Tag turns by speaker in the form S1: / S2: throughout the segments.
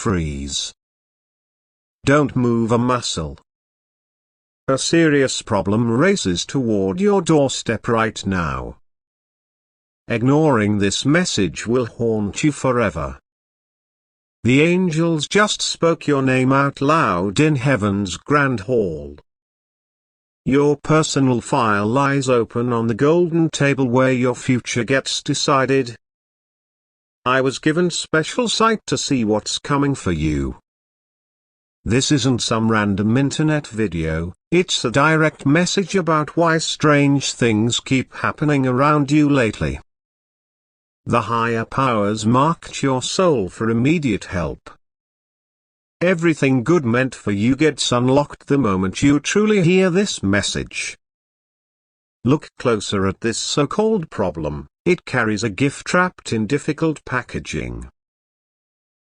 S1: freeze. Don't move a muscle. A serious problem races toward your doorstep right now. Ignoring this message will haunt you forever. The angels just spoke your name out loud in heaven's grand hall. Your personal file lies open on the golden table where your future gets decided. I was given special sight to see what's coming for you. This isn't some random internet video, it's a direct message about why strange things keep happening around you lately. The higher powers marked your soul for immediate help. Everything good meant for you gets unlocked the moment you truly hear this message. Look closer at this so-called problem, it carries a gift wrapped in difficult packaging.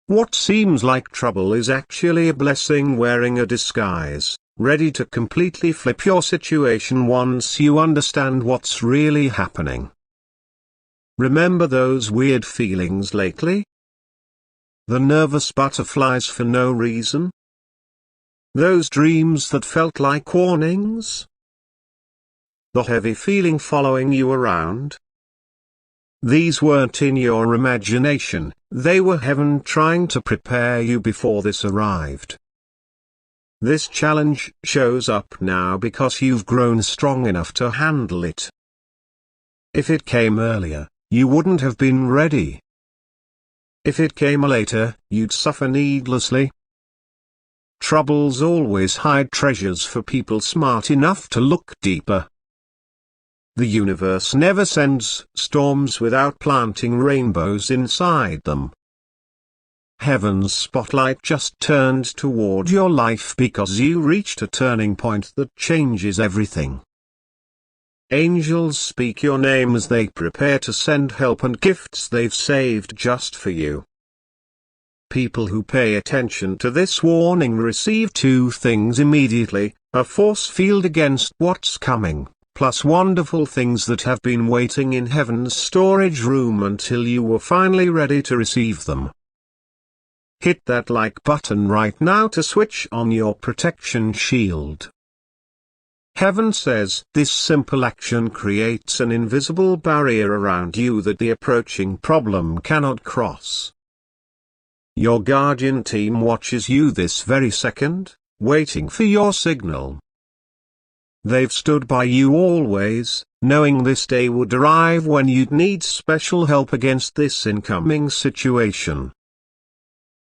S1: What seems like trouble is actually a blessing wearing a disguise, ready to completely flip your situation once you understand what's really happening. Remember those weird feelings lately? The nervous butterflies for no reason? Those dreams that felt like warnings? The heavy feeling following you around? These weren't in your imagination, they were heaven trying to prepare you before this arrived. This challenge shows up now because you've grown strong enough to handle it. If it came earlier, you wouldn't have been ready. If it came later, you'd suffer needlessly. Troubles always hide treasures for people smart enough to look deeper. The universe never sends storms without planting rainbows inside them. Heaven's spotlight just turned toward your life because you reached a turning point that changes everything. Angels speak your name as they prepare to send help and gifts they've saved just for you. People who pay attention to this warning receive two things immediately: a force field against what's coming, plus wonderful things that have been waiting in heaven's storage room until you were finally ready to receive them. Hit that like button right now to switch on your protection shield. Heaven says this simple action creates an invisible barrier around you that the approaching problem cannot cross. Your guardian team watches you this very second, waiting for your signal. They've stood by you always, knowing this day would arrive when you'd need special help against this incoming situation.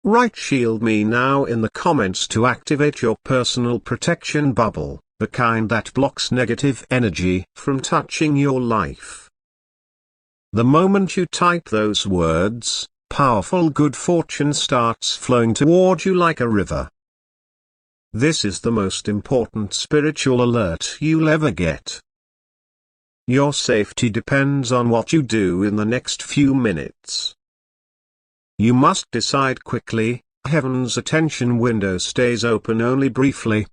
S1: Write "Shield me" now in the comments to activate your personal protection bubble, the kind that blocks negative energy from touching your life. The moment you type those words, powerful good fortune starts flowing toward you like a river. This is the most important spiritual alert you'll ever get. Your safety depends on what you do in the next few minutes. You must decide quickly, heaven's attention window stays open only briefly.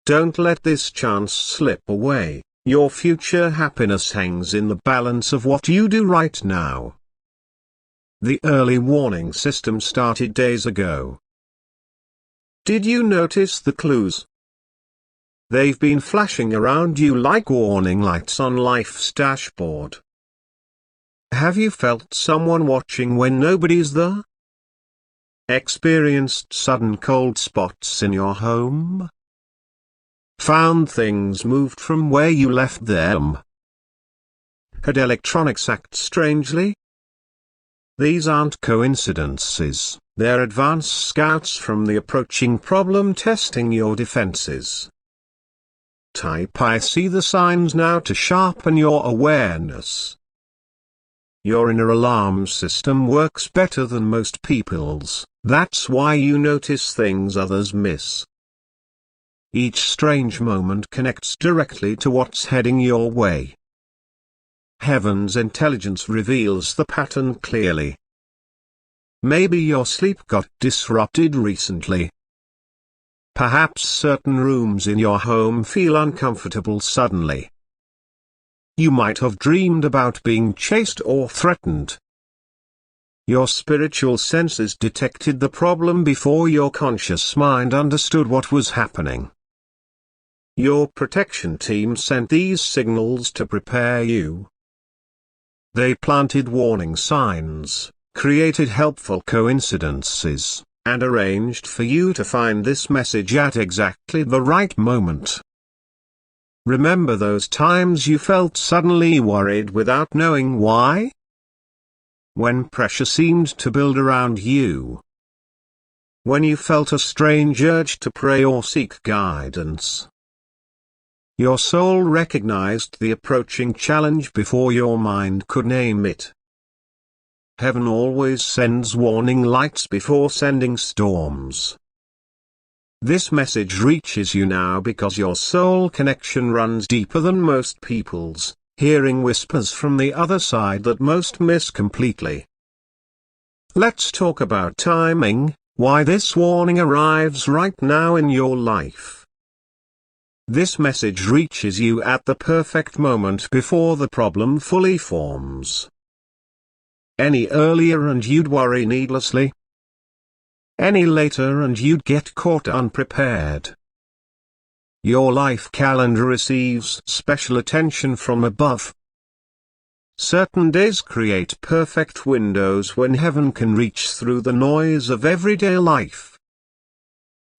S1: Don't let this chance slip away, your future happiness hangs in the balance of what you do right now. The early warning system started days ago. Did you notice the clues? They've been flashing around you like warning lights on life's dashboard. Have you felt someone watching when nobody's there? Experienced sudden cold spots in your home? Found things moved from where you left them? Had electronics act strangely? These aren't coincidences, they're advance scouts from the approaching problem testing your defenses. Type "I see the signs" now to sharpen your awareness. Your inner alarm system works better than most people's, that's why you notice things others miss. Each strange moment connects directly to what's heading your way. Heaven's intelligence reveals the pattern clearly. Maybe your sleep got disrupted recently. Perhaps certain rooms in your home feel uncomfortable suddenly. You might have dreamed about being chased or threatened. Your spiritual senses detected the problem before your conscious mind understood what was happening. Your protection team sent these signals to prepare you. They planted warning signs, created helpful coincidences, and arranged for you to find this message at exactly the right moment. Remember those times you felt suddenly worried without knowing why? When pressure seemed to build around you. When you felt a strange urge to pray or seek guidance. Your soul recognized the approaching challenge before your mind could name it. Heaven always sends warning lights before sending storms. This message reaches you now because your soul connection runs deeper than most people's, hearing whispers from the other side that most miss completely. Let's talk about timing, why this warning arrives right now in your life. This message reaches you at the perfect moment before the problem fully forms. Any earlier and you'd worry needlessly. Any later and you'd get caught unprepared. Your life calendar receives special attention from above. Certain days create perfect windows when heaven can reach through the noise of everyday life.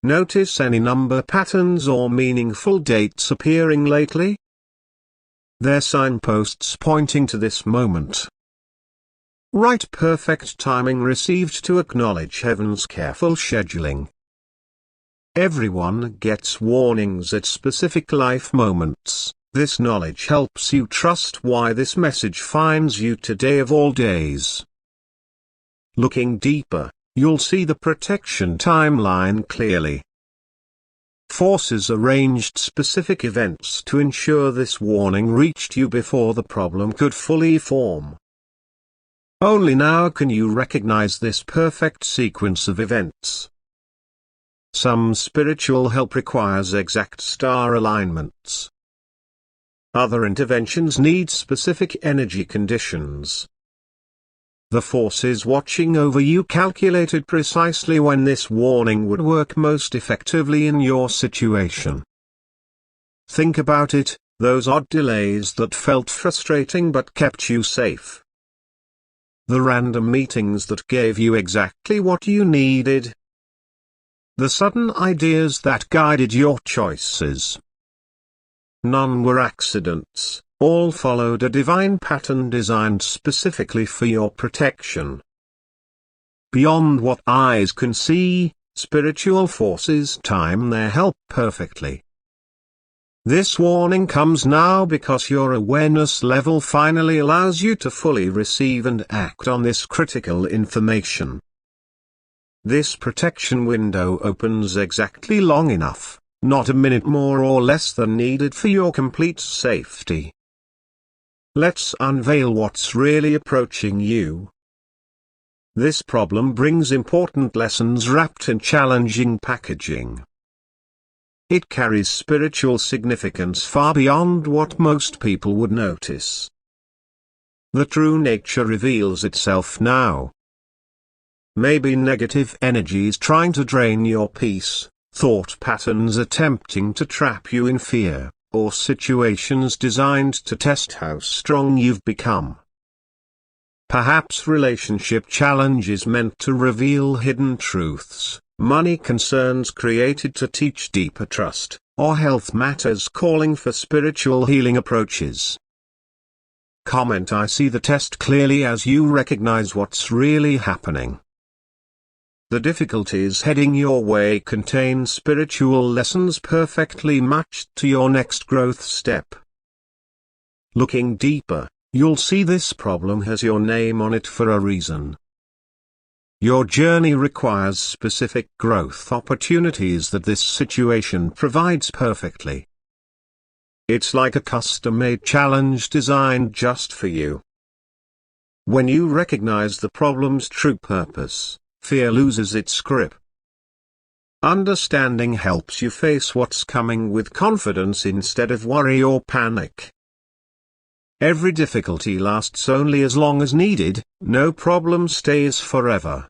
S1: Notice any number patterns or meaningful dates appearing lately? They're signposts pointing to this moment. Right, perfect timing received to acknowledge heaven's careful scheduling. Everyone gets warnings at specific life moments. This knowledge helps you trust why this message finds you today of all days. Looking deeper, you'll see the protection timeline clearly. Forces arranged specific events to ensure this warning reached you before the problem could fully form. Only now can you recognize this perfect sequence of events. Some spiritual help requires exact star alignments. Other interventions need specific energy conditions. The forces watching over you calculated precisely when this warning would work most effectively in your situation. Think about it, those odd delays that felt frustrating but kept you safe. The random meetings that gave you exactly what you needed. The sudden ideas that guided your choices. None were accidents, all followed a divine pattern designed specifically for your protection. Beyond what eyes can see, spiritual forces time their help perfectly. This warning comes now because your awareness level finally allows you to fully receive and act on this critical information. This protection window opens exactly long enough, not a minute more or less than needed for your complete safety. Let's unveil what's really approaching you. This problem brings important lessons wrapped in challenging packaging. It carries spiritual significance far beyond what most people would notice. The true nature reveals itself now. Maybe negative energies trying to drain your peace, thought patterns attempting to trap you in fear, or situations designed to test how strong you've become. Perhaps relationship challenges meant to reveal hidden truths. Money concerns created to teach deeper trust, or health matters calling for spiritual healing approaches. Comment: I see the test clearly as you recognize what's really happening. The difficulties heading your way contain spiritual lessons perfectly matched to your next growth step. Looking deeper, you'll see this problem has your name on it for a reason. Your journey requires specific growth opportunities that this situation provides perfectly. It's like a custom-made challenge designed just for you. When you recognize the problem's true purpose, fear loses its grip. Understanding helps you face what's coming with confidence instead of worry or panic. Every difficulty lasts only as long as needed, no problem stays forever.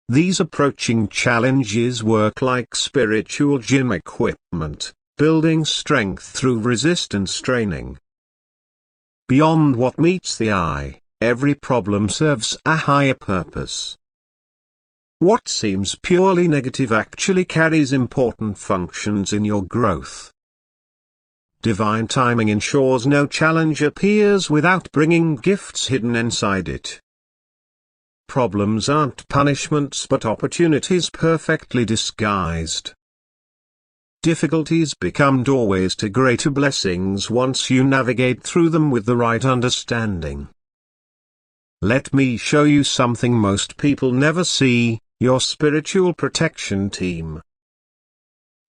S1: These approaching challenges work like spiritual gym equipment, building strength through resistance training. Beyond what meets the eye, every problem serves a higher purpose. What seems purely negative actually carries important functions in your growth. Divine timing ensures no challenge appears without bringing gifts hidden inside it. Problems aren't punishments but opportunities perfectly disguised. Difficulties become doorways to greater blessings once you navigate through them with the right understanding. Let me show you something most people never see: your spiritual protection team.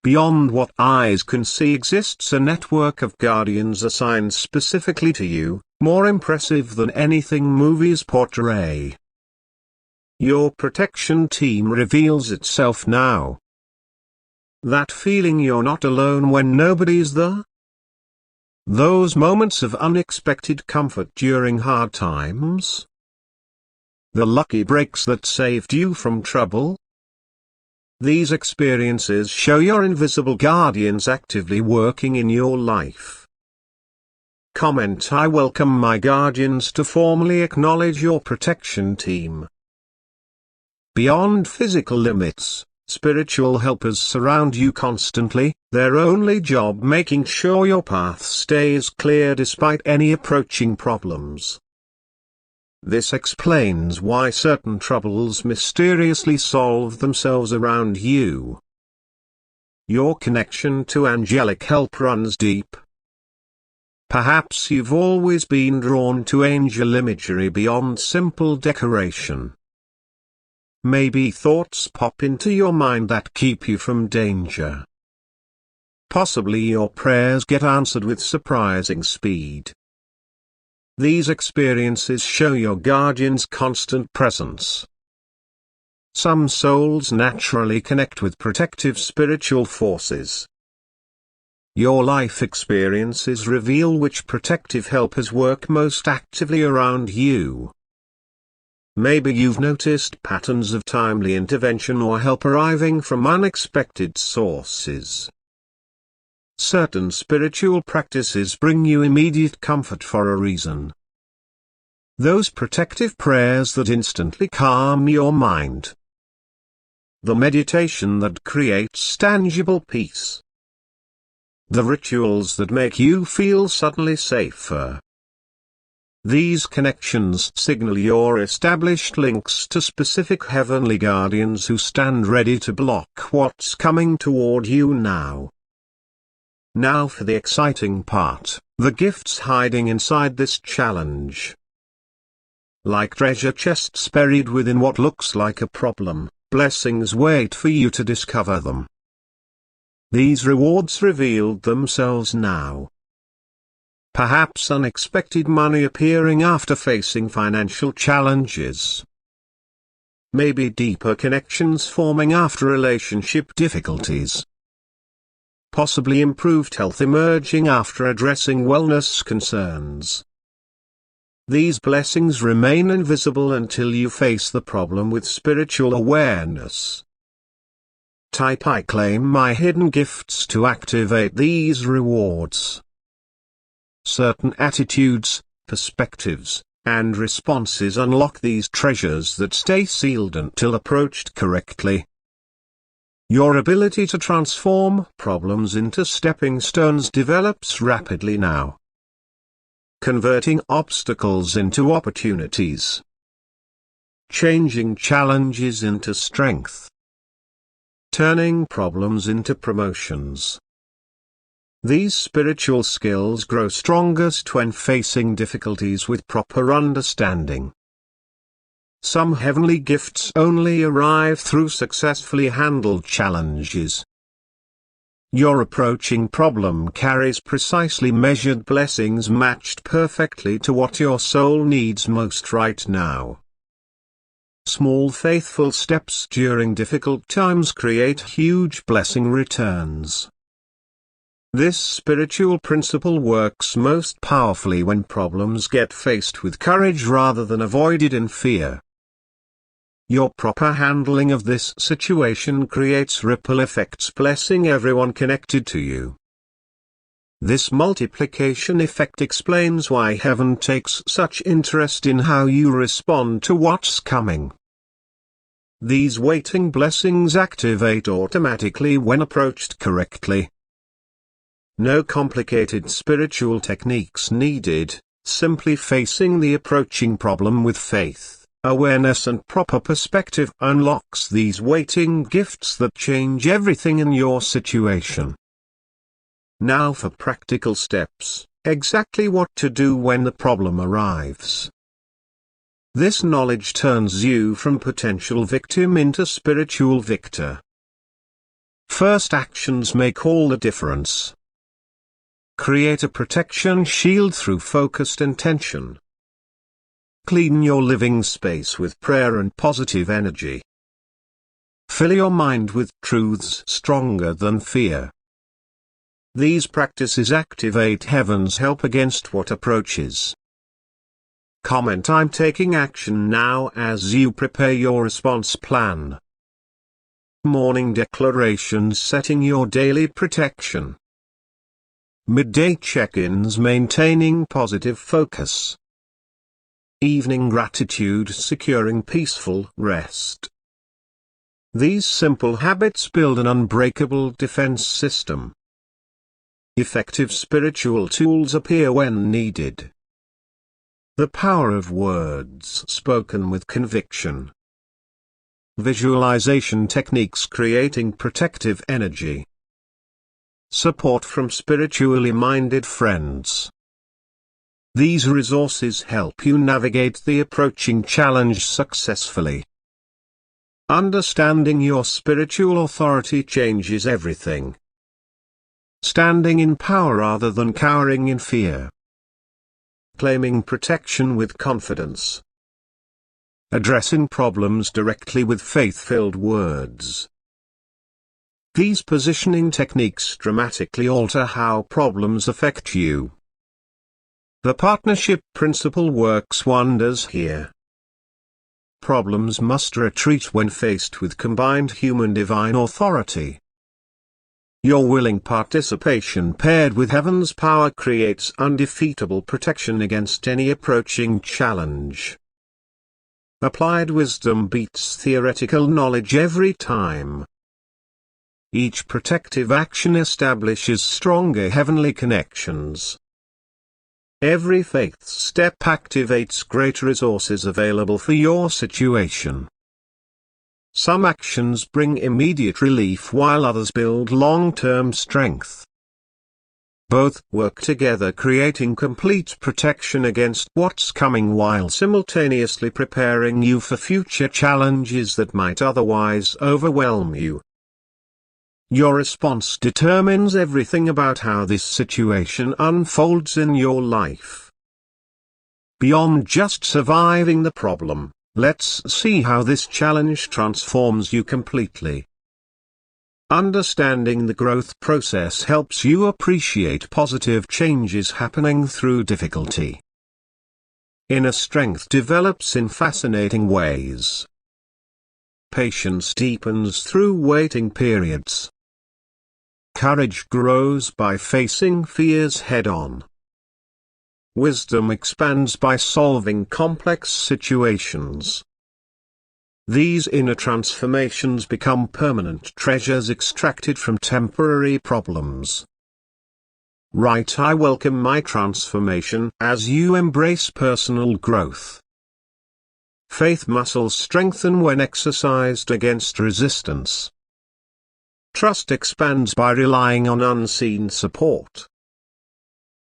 S1: Beyond what eyes can see exists a network of guardians assigned specifically to you, more impressive than anything movies portray. Your protection team reveals itself now. That feeling you're not alone when nobody's there? Those moments of unexpected comfort during hard times? The lucky breaks that saved you from trouble? These experiences show your invisible guardians actively working in your life. Comment: I welcome my guardians to formally acknowledge your protection team. Beyond physical limits, spiritual helpers surround you constantly, their only job making sure your path stays clear despite any approaching problems. This explains why certain troubles mysteriously solve themselves around you. Your connection to angelic help runs deep. Perhaps you've always been drawn to angel imagery beyond simple decoration. Maybe thoughts pop into your mind that keep you from danger. Possibly your prayers get answered with surprising speed. These experiences show your guardian's constant presence. Some souls naturally connect with protective spiritual forces. Your life experiences reveal which protective helpers work most actively around you. Maybe you've noticed patterns of timely intervention or help arriving from unexpected sources. Certain spiritual practices bring you immediate comfort for a reason. Those protective prayers that instantly calm your mind. The meditation that creates tangible peace. The rituals that make you feel suddenly safer. These connections signal your established links to specific heavenly guardians who stand ready to block what's coming toward you now. Now for the exciting part, the gifts hiding inside this challenge. Like treasure chests buried within what looks like a problem, blessings wait for you to discover them. These rewards revealed themselves now. Perhaps unexpected money appearing after facing financial challenges. Maybe deeper connections forming after relationship difficulties. Possibly improved health emerging after addressing wellness concerns. These blessings remain invisible until you face the problem with spiritual awareness. Type "I claim my hidden gifts" to activate these rewards. Certain attitudes, perspectives, and responses unlock these treasures that stay sealed until approached correctly. Your ability to transform problems into stepping stones develops rapidly now. Converting obstacles into opportunities. Changing challenges into strength. Turning problems into promotions. These spiritual skills grow strongest when facing difficulties with proper understanding. Some heavenly gifts only arrive through successfully handled challenges. Your approaching problem carries precisely measured blessings matched perfectly to what your soul needs most right now. Small faithful steps during difficult times create huge blessing returns. This spiritual principle works most powerfully when problems get faced with courage rather than avoided in fear. Your proper handling of this situation creates ripple effects, blessing everyone connected to you. This multiplication effect explains why heaven takes such interest in how you respond to what's coming. These waiting blessings activate automatically when approached correctly. No complicated spiritual techniques needed, simply facing the approaching problem with faith, awareness and proper perspective unlocks these waiting gifts that change everything in your situation. Now for practical steps, exactly what to do when the problem arrives. This knowledge turns you from potential victim into spiritual victor. First actions make all the difference. Create a protection shield through focused intention. Clean your living space with prayer and positive energy. Fill your mind with truths stronger than fear. These practices activate heaven's help against what approaches. Comment: I'm taking action now as you prepare your response plan. Morning declarations setting your daily protection. Midday check-ins maintaining positive focus. Evening gratitude securing peaceful rest. These simple habits build an unbreakable defense system. Effective spiritual tools appear when needed. The power of words spoken with conviction. Visualization techniques creating protective energy. Support from spiritually minded friends. These resources help you navigate the approaching challenge successfully. Understanding your spiritual authority changes everything. Standing in power rather than cowering in fear. Claiming protection with confidence. Addressing problems directly with faith-filled words. These positioning techniques dramatically alter how problems affect you. The partnership principle works wonders here. Problems must retreat when faced with combined human-divine authority. Your willing participation paired with heaven's power creates undefeatable protection against any approaching challenge. Applied wisdom beats theoretical knowledge every time. Each protective action establishes stronger heavenly connections. Every faith step activates great resources available for your situation. Some actions bring immediate relief while others build long-term strength. Both work together, creating complete protection against what's coming while simultaneously preparing you for future challenges that might otherwise overwhelm you. Your response determines everything about how this situation unfolds in your life. Beyond just surviving the problem, let's see how this challenge transforms you completely. Understanding the growth process helps you appreciate positive changes happening through difficulty. Inner strength develops in fascinating ways. Patience deepens through waiting periods. Courage grows by facing fears head-on. Wisdom expands by solving complex situations. These inner transformations become permanent treasures extracted from temporary problems. Right, I welcome my transformation as you embrace personal growth. Faith muscles strengthen when exercised against resistance. Trust expands by relying on unseen support.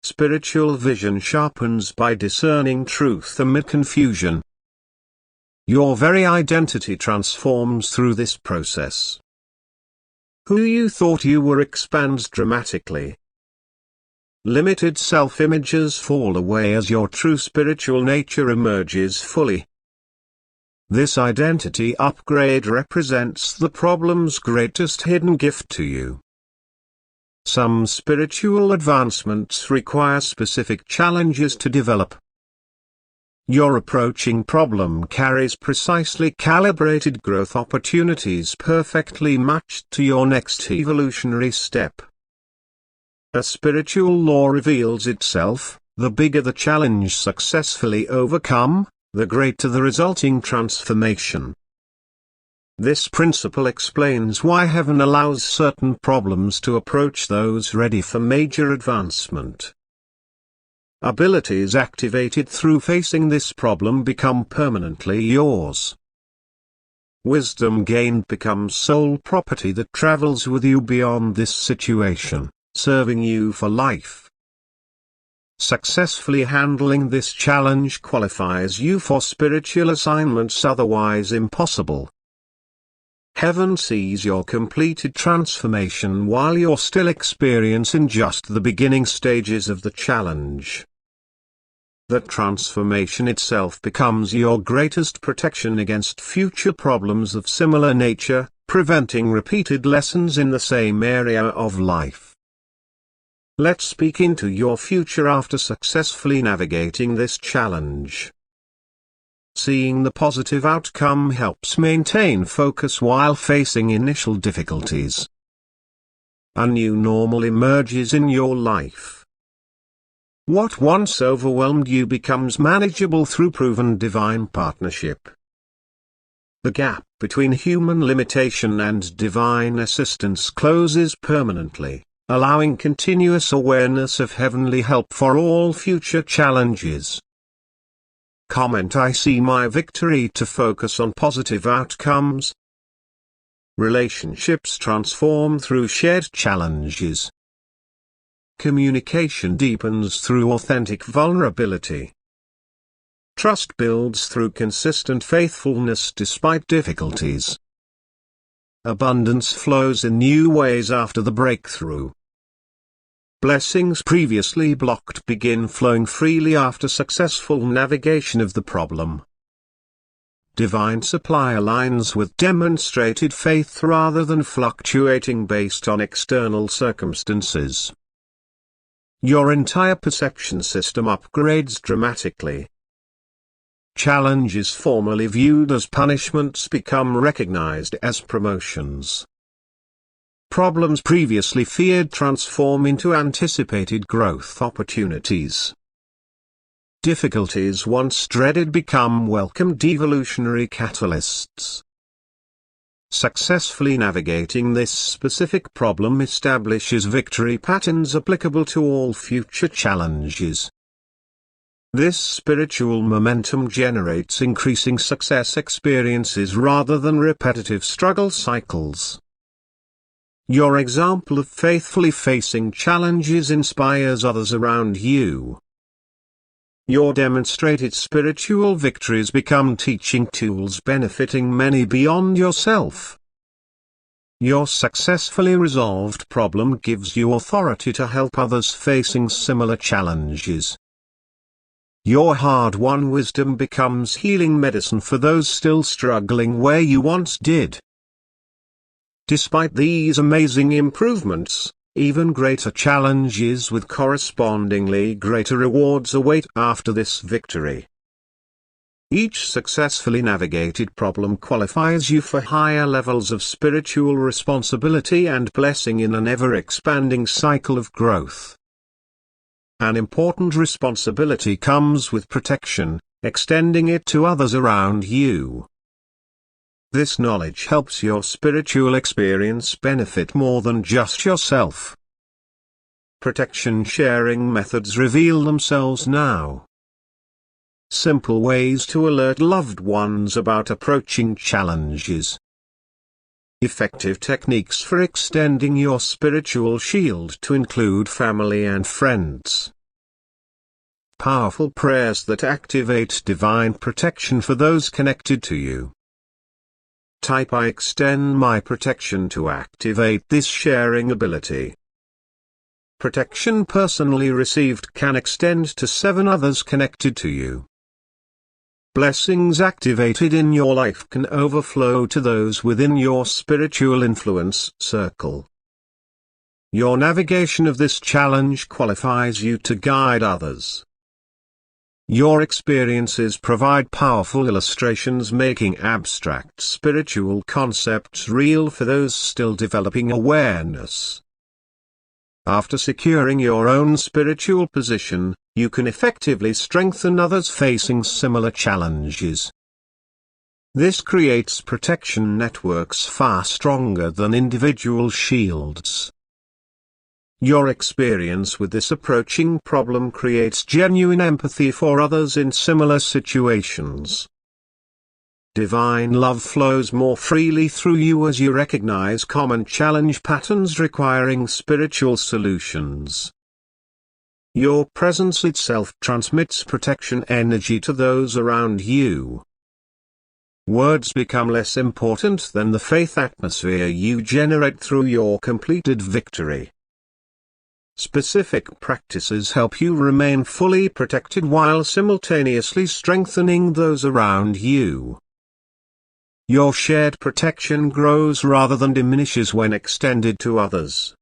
S1: Spiritual vision sharpens by discerning truth amid confusion. Your very identity transforms through this process. Who you thought you were expands dramatically. Limited self-images fall away as your true spiritual nature emerges fully. This identity upgrade represents the problem's greatest hidden gift to you. Some spiritual advancements require specific challenges to develop. Your approaching problem carries precisely calibrated growth opportunities perfectly matched to your next evolutionary step. A spiritual law reveals itself: the bigger the challenge successfully overcome, the greater the resulting transformation. This principle explains why heaven allows certain problems to approach those ready for major advancement. Abilities activated through facing this problem become permanently yours. Wisdom gained becomes soul property that travels with you beyond this situation, serving you for life. Successfully handling this challenge qualifies you for spiritual assignments otherwise impossible. Heaven sees your completed transformation while you're still experiencing just the beginning stages of the challenge. That transformation itself becomes your greatest protection against future problems of similar nature, preventing repeated lessons in the same area of life. Let's speak into your future after successfully navigating this challenge. Seeing the positive outcome helps maintain focus while facing initial difficulties. A new normal emerges in your life. What once overwhelmed you becomes manageable through proven divine partnership. The gap between human limitation and divine assistance closes permanently, allowing continuous awareness of heavenly help for all future challenges. I see my victory to focus on positive outcomes. Relationships transform through shared challenges. Communication deepens through authentic vulnerability. Trust builds through consistent faithfulness despite difficulties. Abundance flows in new ways after the breakthrough. Blessings previously blocked begin flowing freely after successful navigation of the problem. Divine supply aligns with demonstrated faith rather than fluctuating based on external circumstances. Your entire perception system upgrades dramatically. Challenges formerly viewed as punishments become recognized as promotions. Problems previously feared transform into anticipated growth opportunities. Difficulties once dreaded become welcomed evolutionary catalysts. Successfully navigating this specific problem establishes victory patterns applicable to all future challenges. This spiritual momentum generates increasing success experiences rather than repetitive struggle cycles. Your example of faithfully facing challenges inspires others around you. Your demonstrated spiritual victories become teaching tools benefiting many beyond yourself. Your successfully resolved problem gives you authority to help others facing similar challenges. Your hard-won wisdom becomes healing medicine for those still struggling where you once did. Despite these amazing improvements, even greater challenges with correspondingly greater rewards await after this victory. Each successfully navigated problem qualifies you for higher levels of spiritual responsibility and blessing in an ever-expanding cycle of growth. An important responsibility comes with protection, extending it to others around you. This knowledge helps your spiritual experience benefit more than just yourself. Protection sharing methods reveal themselves now. Simple ways to alert loved ones about approaching challenges. Effective techniques for extending your spiritual shield to include family and friends. Powerful prayers that activate divine protection for those connected to you. Type I extend my protection to activate this sharing ability. Protection personally received can extend to 7 others connected to you. Blessings activated in your life can overflow to those within your spiritual influence circle. Your navigation of this challenge qualifies you to guide others. Your experiences provide powerful illustrations, making abstract spiritual concepts real for those still developing awareness. After securing your own spiritual position, you can effectively strengthen others facing similar challenges. This creates protection networks far stronger than individual shields. Your experience with this approaching problem creates genuine empathy for others in similar situations. Divine love flows more freely through you as you recognize common challenge patterns requiring spiritual solutions. Your presence itself transmits protection energy to those around you. Words become less important than the faith atmosphere you generate through your completed victory. Specific practices help you remain fully protected while simultaneously strengthening those around you. Your shared protection grows rather than diminishes when extended to others.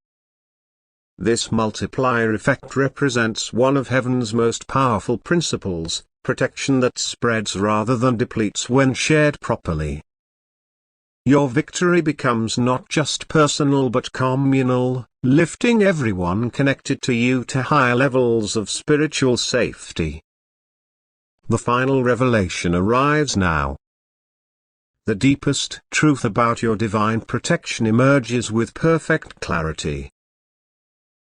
S1: This multiplier effect represents one of heaven's most powerful principles, protection that spreads rather than depletes when shared properly. Your victory becomes not just personal but communal, lifting everyone connected to you to higher levels of spiritual safety. The final revelation arrives now. The deepest truth about your divine protection emerges with perfect clarity.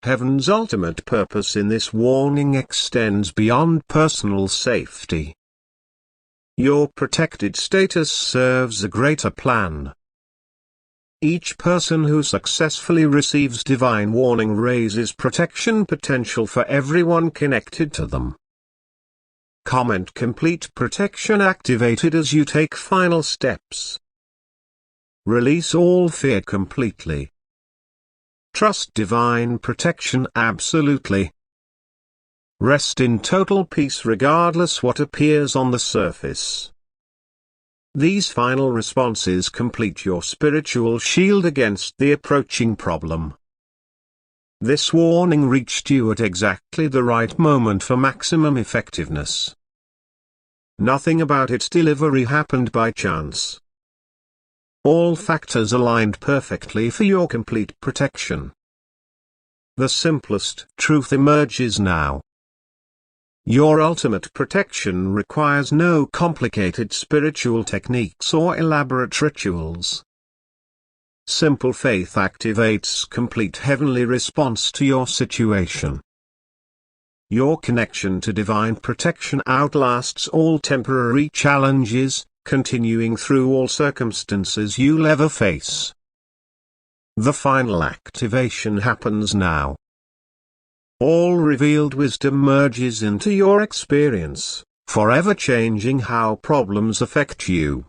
S1: Heaven's ultimate purpose in this warning extends beyond personal safety. Your protected status serves a greater plan. Each person who successfully receives divine warning raises protection potential for everyone connected to them. Comment: complete protection activated as you take final steps. Release all fear completely. Trust divine protection absolutely. Rest in total peace regardless what appears on the surface. These final responses complete your spiritual shield against the approaching problem. This warning reached you at exactly the right moment for maximum effectiveness. Nothing about its delivery happened by chance. All factors aligned perfectly for your complete protection. The simplest truth emerges now. Your ultimate protection requires no complicated spiritual techniques or elaborate rituals. Simple faith activates complete heavenly response to your situation. Your connection to divine protection outlasts all temporary challenges, continuing through all circumstances you'll ever face. The final activation happens now. All revealed wisdom merges into your experience, forever changing how problems affect you.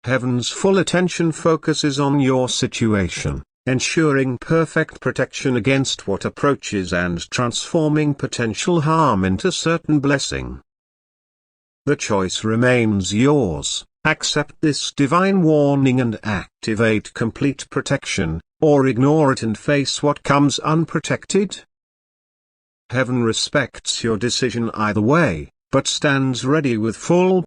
S1: Heaven's full attention focuses on your situation, ensuring perfect protection against what approaches and transforming potential harm into certain blessing. The choice remains yours: accept this divine warning and activate complete protection, or ignore it and face what comes unprotected. Heaven respects your decision either way, but stands ready with full